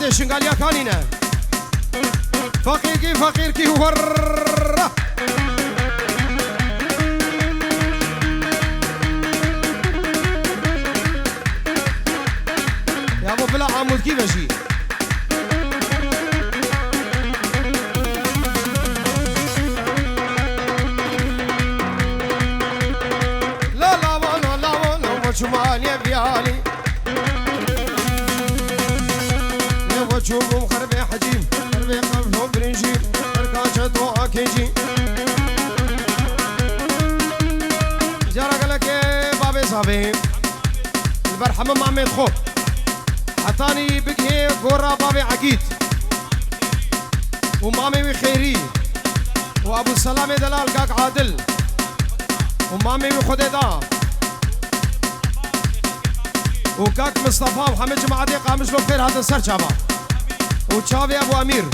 جواد شنقاليا كانينا فقير كي ورا يا ابو بلا عمود كيف اجي شمال يا بيالي يا وجههم خربي حجيم خربي قلبهم برنجي ركاشة وعاكيجي جارك لك بابي صابي البرحمة مامي تخوف حطاني بقهي قرى بابي عقيد ومامي بخيري وابو السلام دلال قاق عادل ومامي بخديدا وكاك مصطفى وحمد جماعة قامش بخير هذا السر شابا وشافي ابو امير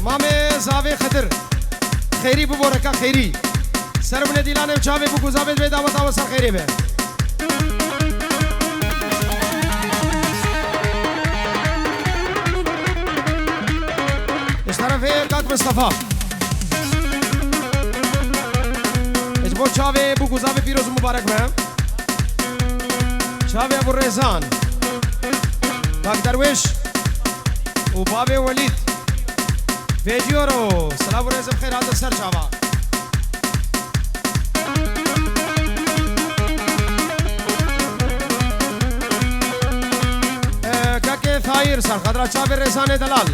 مامي زافي خدر خيري ببوركا خيري سر بن ديلانه وشافي بو زافي بيدا وتا وسر خيري به اشترف كاك مصطفى بو شاوه بو گزاوه پیروز مبارک بهم شاوه ابو ریزان باک درویش و بابه ولید ویدیو رو سلام و رزم خیر هذا سر شاوه کاک ثایر سر خدرا شاوه ریزان دلال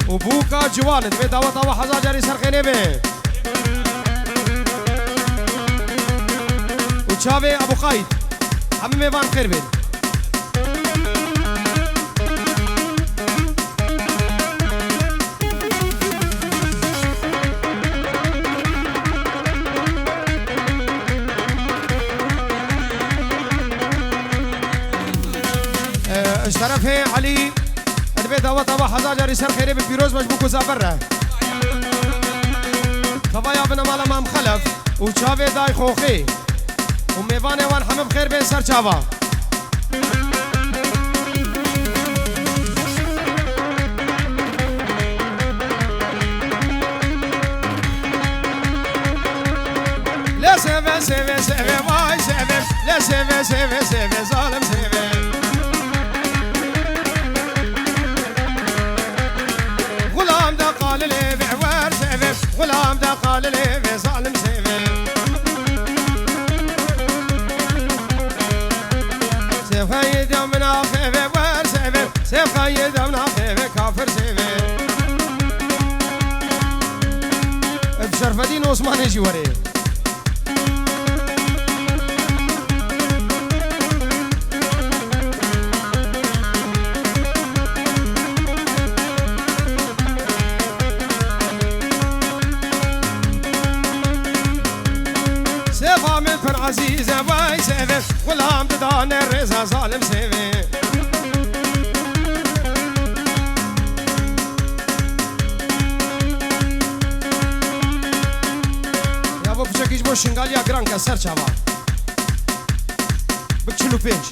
و بو کا جوالد به دعوت و حزا جاری سر خینه به شافي ابو قايد عم ميفان خير بين اشترف علي البيت دعوت ابو حزاجر سر خير بفيروز مجبوك وزابره خفايا بن مالا مام خلف وشافي داي خوخي وميفاني وان حمم خير بين سر شافا لا سيفي سيفي سيفي واي سيفي لا سيفي سيفي سيفي ظالم سيفي غلام دا قال لي بعوار سيفي غلام دا قال لي في ظالم سيفي سيف خيد من خيفي وار سيفي سيف خيد من خيفي كافر سيفي بشرف الدين عثمان يجي وري سيف عامل فن عزيزة باي سيفي غلام بدان الرزا ظالم سيفي يا ابو بشكيش بو شنغاليا جرانكا سر شابا بكشلو بينج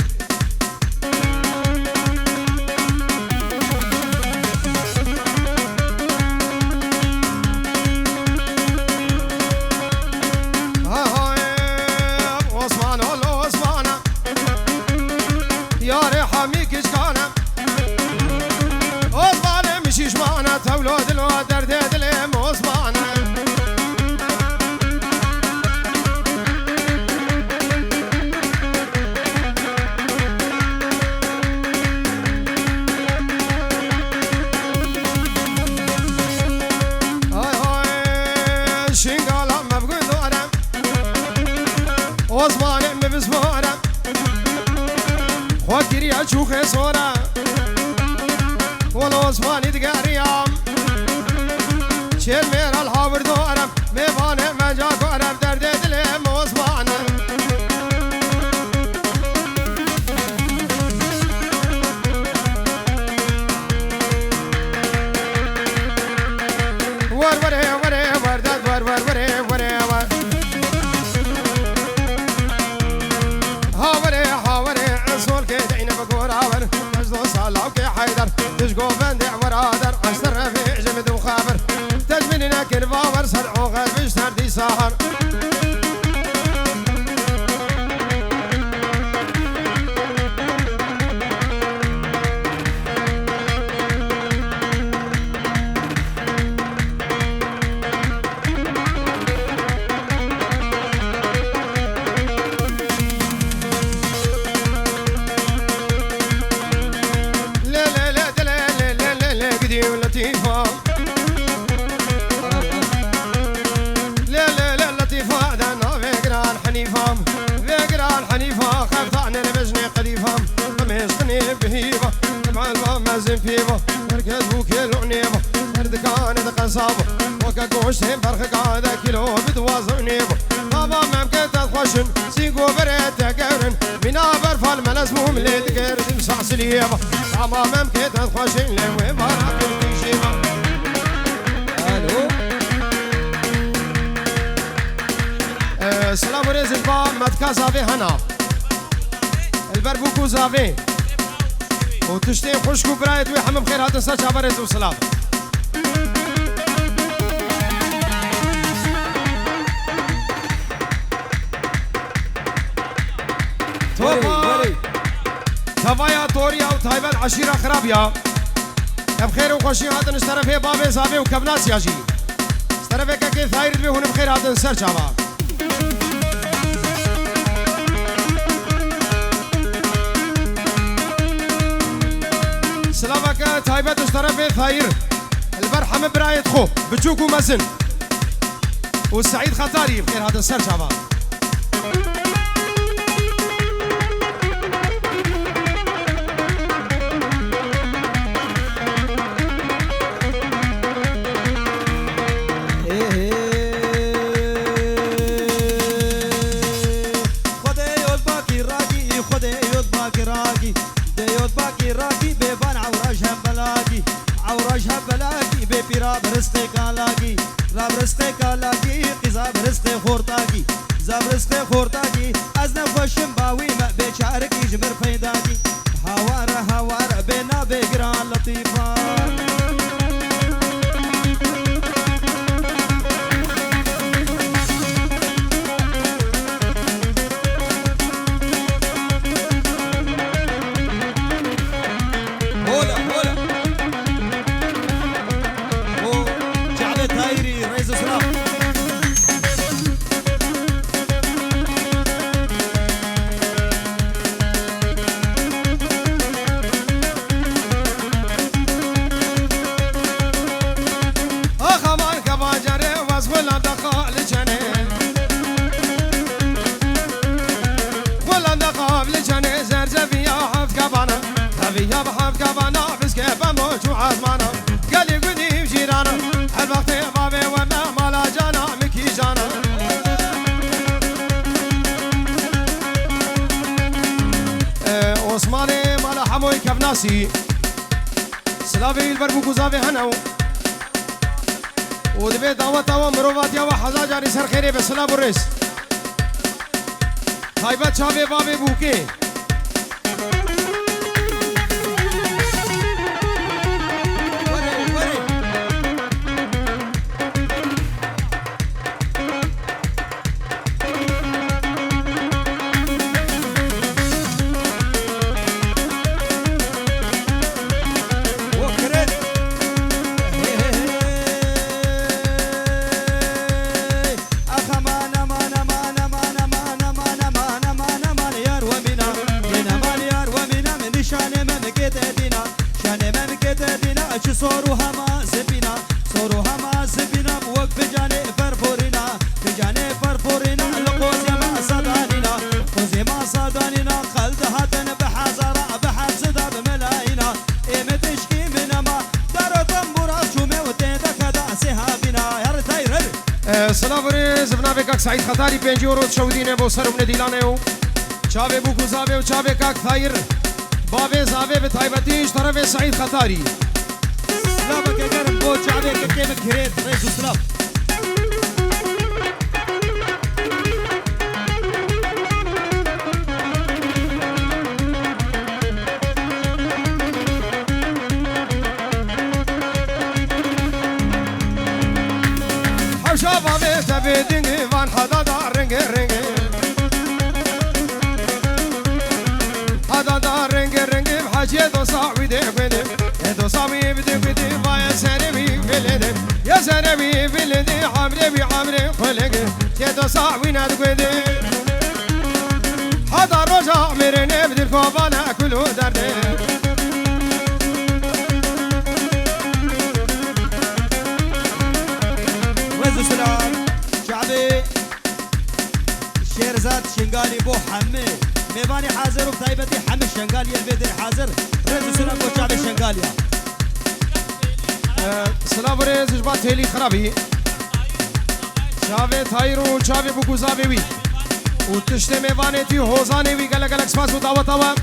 تولد الودر ديد لي مصبانا هاي شنقالا ما بقول دورا وصباني مبسمورا خوكري اشوخي صورا ولو صباني دقاريام شيل مير الحاور دورم ميفاني مجاك ورم درد دلي مصبانا ور وري وري وردد ور ور وري وري ور ورسل عوغل بشتر دي سهر وكاكوشين برخ قاعدة كيلو بدوازن نيبو بابا ممكن تخوشن سيقو بريت قرن بنا برفع الملازموم اللي تقر تمسح سليبا بابا ممكن تخوشن لوي براك الكيشيبا الو سلام ريزن با متكا زافي هنا البربوكو زافي وتشتين خوشكو برايت ويحمم خير هاتن ساچ عباريز وسلام توايا توريا وتايبل عشيرة خرابيا بخير وخوشي هاتن اشترفه بابي زابي وكبناس ياجي اشترفه كاكي ثايرد بي هون بخير هاتن سر جابا سلامك تايبت اشترفه ثاير البرحم برايت خو بتشوكو مزن والسعيد خطاري بخير هاتن سر جابا خورتاكي از نفوشم باوي ما بيشارك يجمر فيداكي هوار بينا بقران لطيفان جعلت هايري رئيس اسراف يا بحب كبانا بس كيف موج وعزمانا قال لي قدي وجيرانا الوقت بابي وما مالا جانا مكي جانا عثماني مالا حموي كبناسي سلافي البربوكو زافي هنو ودبي دعوة ومروفات يا وحزا جاري سر خيري بسلام الرئيس خايبت شابي بابي بوكي صوروها ما زبينا بوقف بجاني فرفورينا القوزي ما صدانينا خلد هاتن بحزارة بحزدا بملاينا ايمة تشكي من ما دارو تنبورا شومي وتيدا كدا سيهابنا يا رتاير سلام ريز بنابكاك سعيد خطاري 5 يورو تشودينه بو سرم نديلانه چاوي بو گزاوي و چاوي كاك ثاير بابي زاوي بتايبتيش طرف سعيد خطاري سلامك يا قرب بو چاوي كيمك هريت رئيس سلام شابا بيت بيدنجي فان حدا دار رنجي رنجي حدا دار رنجي رنجي بحاجي دو صاحبي دي بدي دو صاحبي بدي بدي فايا سنبي بلدي يا سنبي بلدي عمري بعمري خلقي يا دو صاحبي ناد بدي حدا رجع مرني بدي الكوبانا كله دردي سلام شعبي شيرزاد شنقالي بو حمي ميباني حاضر وبطيبتي حمي الشنقالي البيدري حاضر رزو سلام بو شعبي الشنقالي سلام رز جبات هيلي خرابي شعبي تايرون شعبي بو گوزابي وي وتشتي ميباني تي هوزاني وي گلك گلك سپاس و دعوت آوا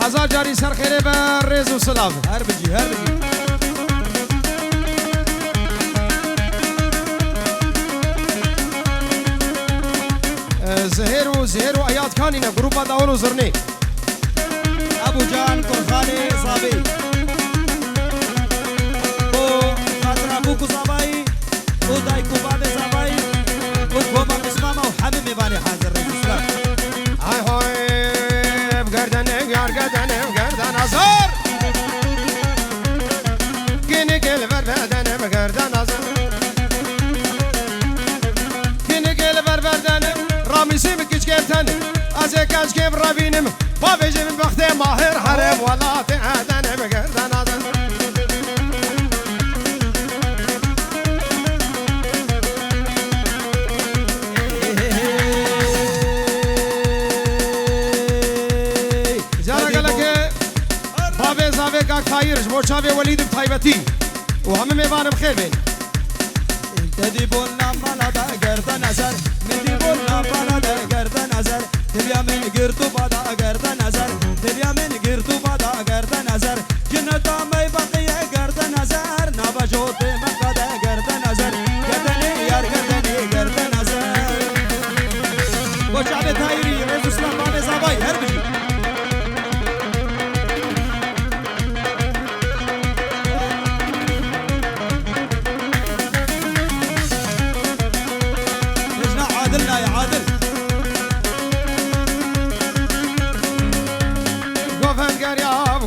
هزار جاري سر خيري بر رزو سلام هر بجي زهير وآيات كانينا جروبا داونو زرني أبو جان كرخاني صابي بو خاطر أبوكو صابي ودايكو بابي صابي وكوما مسماما وحمي ميباني حاضر الإسلام هاي هاي بقردن بقردن أزار كيني كيل بربردن بقردن أزار كيني كيل بربردن راميسي بكيش كيبتن أزي كاش كيب رابينم بابيجي من بختي ماهر حرب ولا تهدن بقردن أزار كاك تايرش بو شافي وليد بطيبتي وهم ميبان بخير بين انت دي بولنا مالا دا گرد نظر من دي بولنا مالا دا گرد نظر دلیا من گرتو بادا گرد نظر دلیا من گرتو بادا گرد نظر جنتا می بقیه گرد نظر نبجوت مقدا گرد نظر گردنی یار گردنی گرد نظر بو شافي تايري رز اسلام بابي زباي هر بجي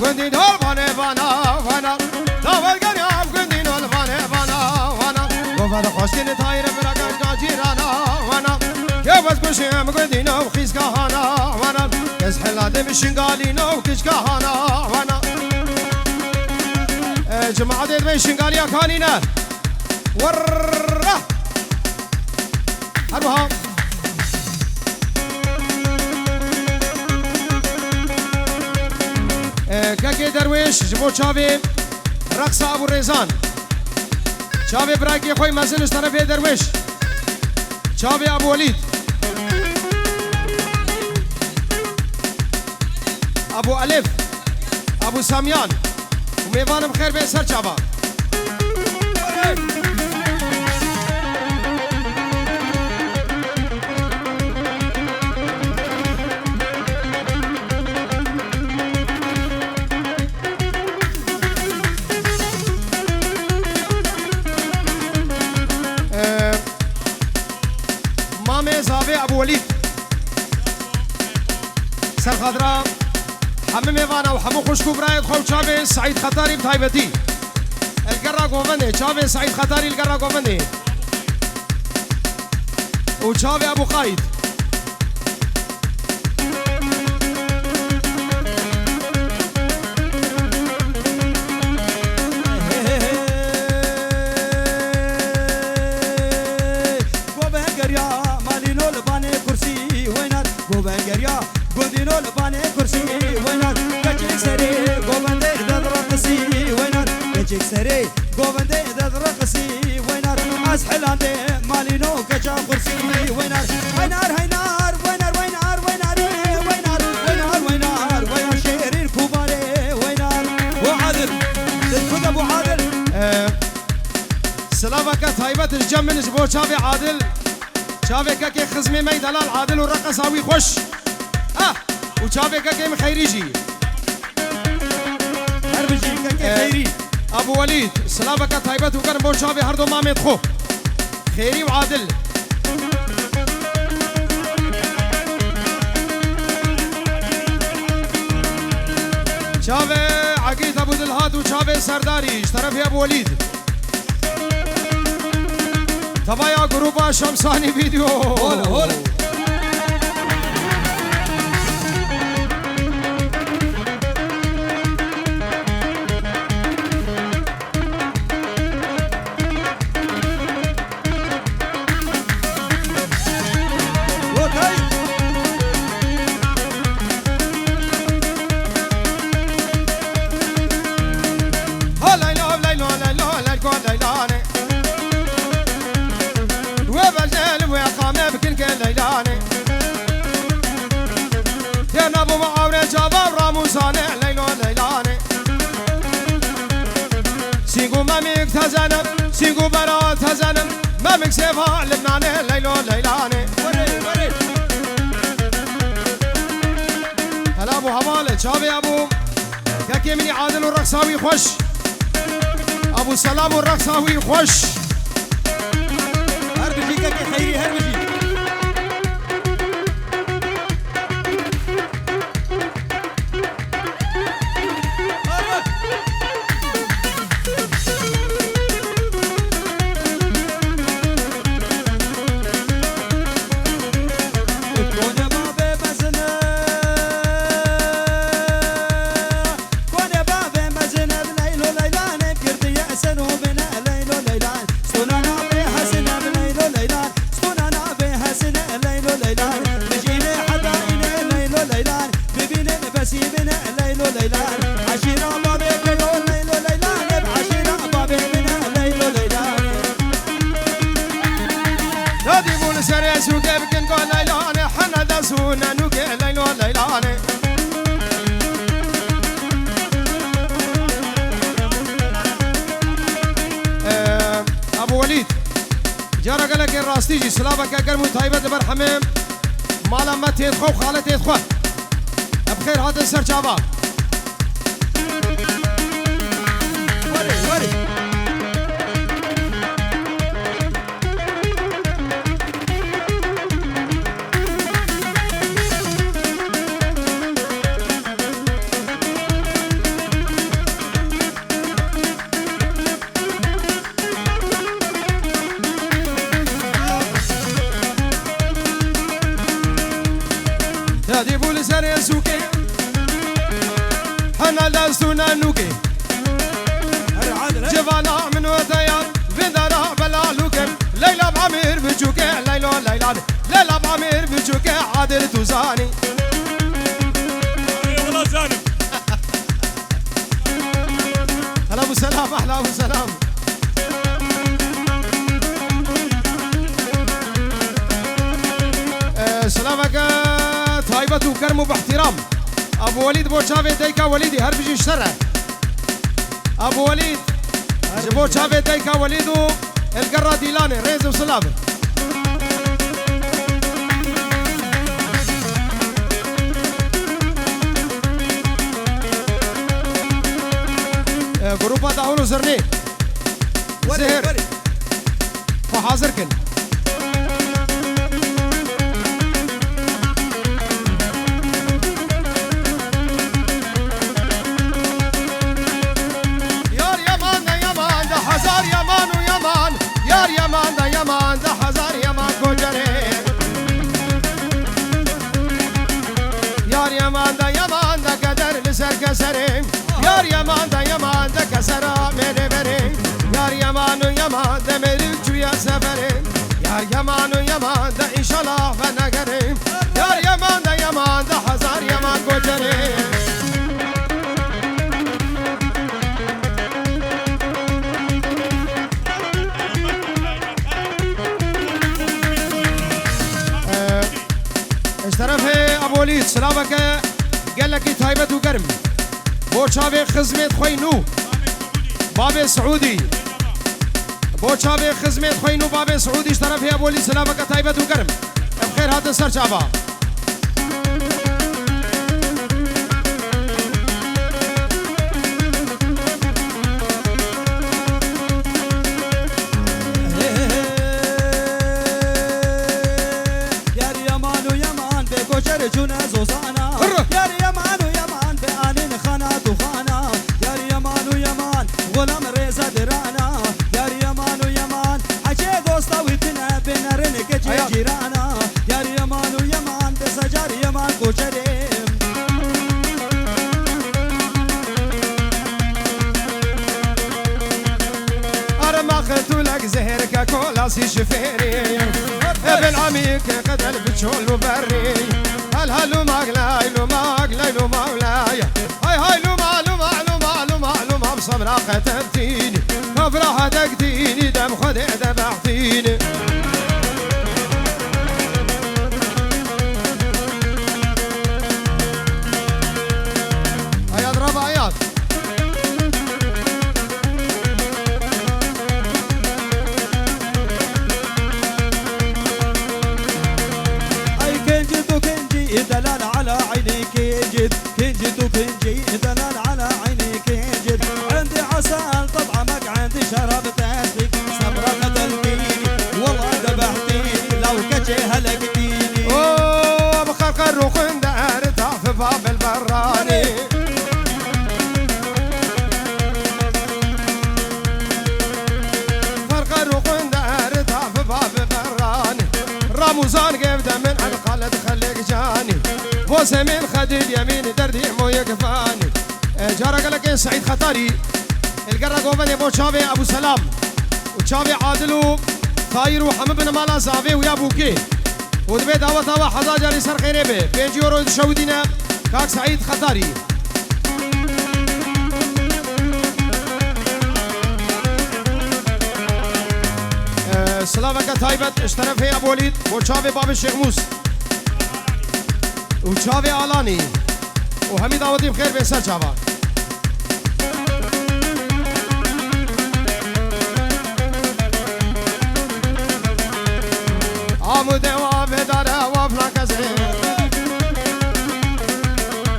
گندین هول وانه وانا وانا داول گریاب گندین هول وانه وانا وانا گوفر خوشگل تایر براگن جاجیرانا وانا که بس بشیم گندین و خیزگاهانا وانا کس حلاده مشنگالین و کشگاهانا وانا جماعت ادوی شنگالیا کانینا ورره هربها كاكي درويش جبو شافي رقص ابو الريزان شافي براكي خوي مازنش طرف درويش شافي ابو وليد ابو الف ابو ساميان وميفان بخير بين سر شابا ابو وليد سر خضراء حمم ميفانا وحمو خوشكو برايد خو شابي سعيد خطاري بطيبتي القرا قوفندي شابي سعيد خطاري القرا قوفندي وشابي ابو قايد گریا گودینو لبانه کرسی وینار کچک سری گوونده ددرقسی وینار کچک سری گوونده ددرقسی وینار از حلانده مالینو کچا کرسی وینار وینار هینار وینار وینار وینار وینار وینار وینار وینار شیرین کوباره وینار وعادل تدخل ابو عادل سلامك طيبة الجمن جبو شافي عادل شافي كاكي خزمي مي دلال عادل ورقص هاوي خوش وشافي كاكي مخيريجي هربجي كاكي خيري ابو وليد سلامك طيبة وكرم بو شافي هردو مامد خو خيري وعادل شافي عقيد ابو دلهاد وشافي سرداري طرف يا ابو وليد تبا يا جروبا شمساني فيديو هولا هولا سيقو ماميك تزنم سيقو برات تزنم ماميك سيفها لبناني ليلو ليلاني هلا ابو حمالة شافي ابو كاكي مني عادل والرقصاوي خوش ابو سلام والرقصاوي خوش هربجي كاكي خيري هربجي ابو وليد جارا قالك الراستيجي سلامك اقل متايبه دبر حمام مالا ما تدخو خاله تدخو بخير هذا السر جابا وري هادي بول سر سوكي حنا لازونا نوكي جبانا من وثيان بدرا بلالوكم ليلى بعمير بجوكي ليلى ليلى بعمير بجوكي عادل توزاني والله زانم هلا ابو سلام احلى ابو سلام سلامك طيبة وكرم وباحترام ابو وليد بو شافي ديكا وليدي هر بيجي شرع ابو وليد بو شافي ديكا وليدو القرة ديلاني ريز وسلامه جروبا داولو زرني زهر وحاضر كن يار يمان دا يمان دا حزار يمان ويمان يار يمان دا يمان دا حزار يمان كوجري يار يمان دا يمان دا قدر لسر كسرين يار يمان دا يمان دا كسرا ميري برين يار يمان ويمان دا ميري جويا سفرين يار يمان ويمان دا إن شاء الله فنقرين يار يمان دا يمان دا حزار يمان كوجري اشترفه ابو وليد سلامك قال لك تايبت وقرم بوشافي خزمت خوينو بابي سعودي بوشافي خزمت خوينو بابي سعودي اشترفه ابو وليد سلامك تايبت وقرم بخير هذا السر شعبا جيرانا يا يمان ويمان بسجار يمان كوشريم أرما خلتو لك زهرك كولاسي شفيري ابن عميك قدر بتشول وبري هلو ماغلاي لو ماغلاي لو مولاي هاي لو ما لو ما لو ما لو ما لو ما بصبر قتلتيني افرح تقديني دم خدع ذبحتيني هيا اضرب عياط دلال على عيني كنجد كنجد وكنجي دلال على عيني كنجد عندي عسل طبعمك عندي شراب تاسك صبرا قتلتيني والله ذبحتيني لو كجي هلكتيني اوه بخرق الرقم دارتها في باب البراني فرق الرقم دارتها في باب البراني رمضان قبدا من القلد خليك جاني بوسه من خد اليمين دردي مو يكفاني جارك لك سعيد خطاري القرق وبني بو شافي ابو سلام وشافي عادل طاير وحمد بن مالا زافي ويا بوكي ودبي دعوة حضاجر يسر خيري به 5 يورو تشودينا كاك سعيد خطاري سلامك تايبت اشترف هي ابو وليد وشافي باب الشيخ موس وشافي علاني وهمي دعوتي بخير بيسر شافا عمود وافي دارا وافلا كزي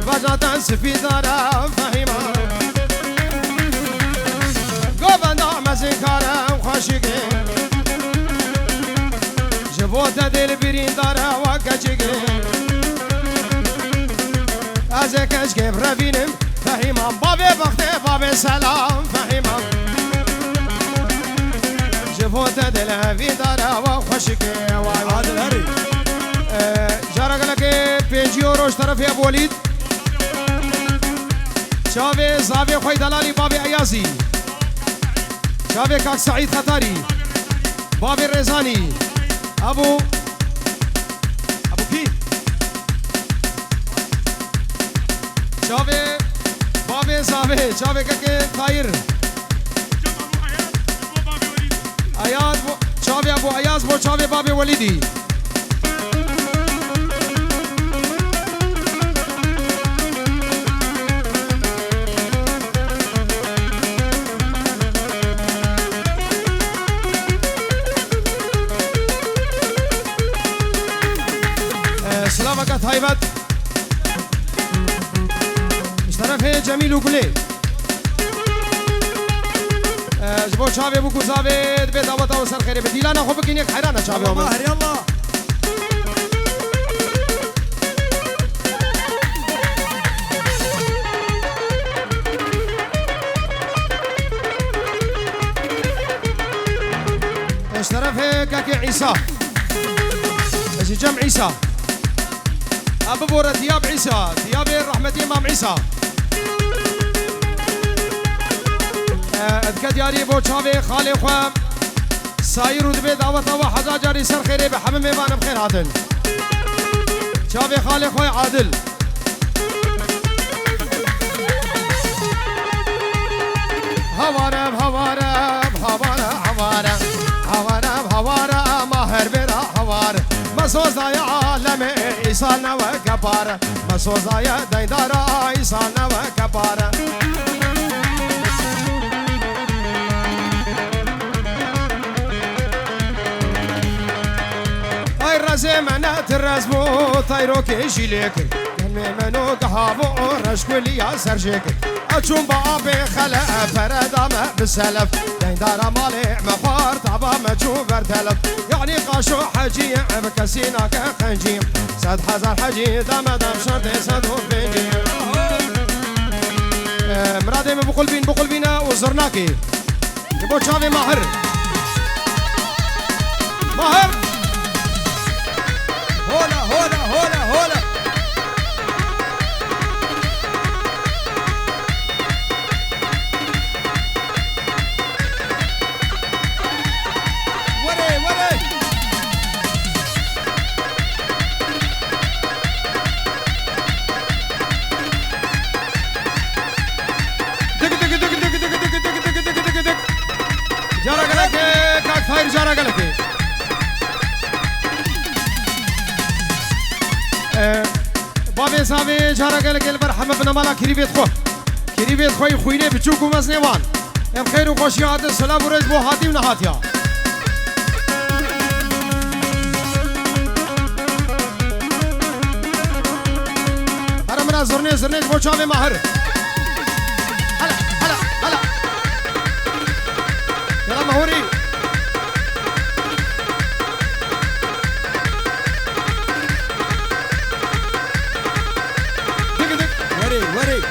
فجأة سفي دارا فهيما قوبنا مزيكارا وخاشقي جبوتا دل برين دارا وكاشقي ازكش كيف رفينم فهيما بابي بختي بابي سلام فهيما جبوتا دل في دارا وخاشقي عادل هري جارك لك 5 يورو اشترف يا ابو وليد شافي زافي خوي دلالي بابي ايازي شافي كاك سعيد خطاري بابي الرزاني ابو كي شافي بابي زافي شافي كاك طاير اياز شافي ابو اياز بو شافي بابي وليدي سلامك هايبت اشترف هي جميل وقلي جبو شافي بوكو زافي دبي دعوة وسر خيري بديلانا خوبك انك حيرانا شافي الله ماهر يلا اشترف هي كاكي عيسى اجي جمع عيسى ابو بورا دياب عيسى دياب الرحمة امام عيسى اذكى دياري بو شافي خالي خوام ساير ودبي دعوة وحدا جاري سر خيري بحمم ايمان بخير هاتن شافي خالي خوي عادل هوارب هوارب هوارب هوارب هوارب هوارب ماهر برا هوارب مسوزا يا عالم إيسانا وكبار مسوزا يا ديدارا إيسانا وكبار هاي الرزي منات الرزمو طيرو كيشي ليك كلمي منو قهابو رشكولي يا سرجيك أجون بابي خلا فردا ما بالسلف ديدارا مالي مخار طبا ما تشوف ارتلف يعني قاشو حجي بكسينا كخنجي سد حزر حجي دم شرطي سدو بيجي مرادي بقول بينا وزرناكي يبو شافي ماهر يك جارة قالك بابي صافي جارة قالك البرحمة بنا مالا كريبيت خو كريبيت خوي خويني بتشوكو مزنيوان بخير وخوشي عاد السلام ورز بو هاتي ونهاتيا أنا من زرني بو شافي ماهر هلا هلا هلا يلا مهوري وري وري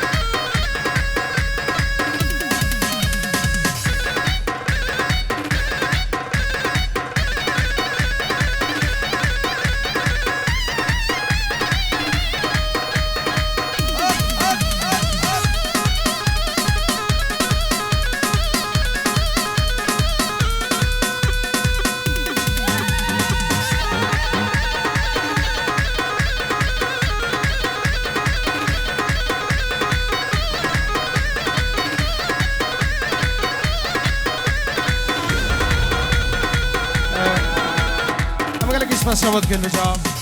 ما قالك ايش ما سوت كل جاب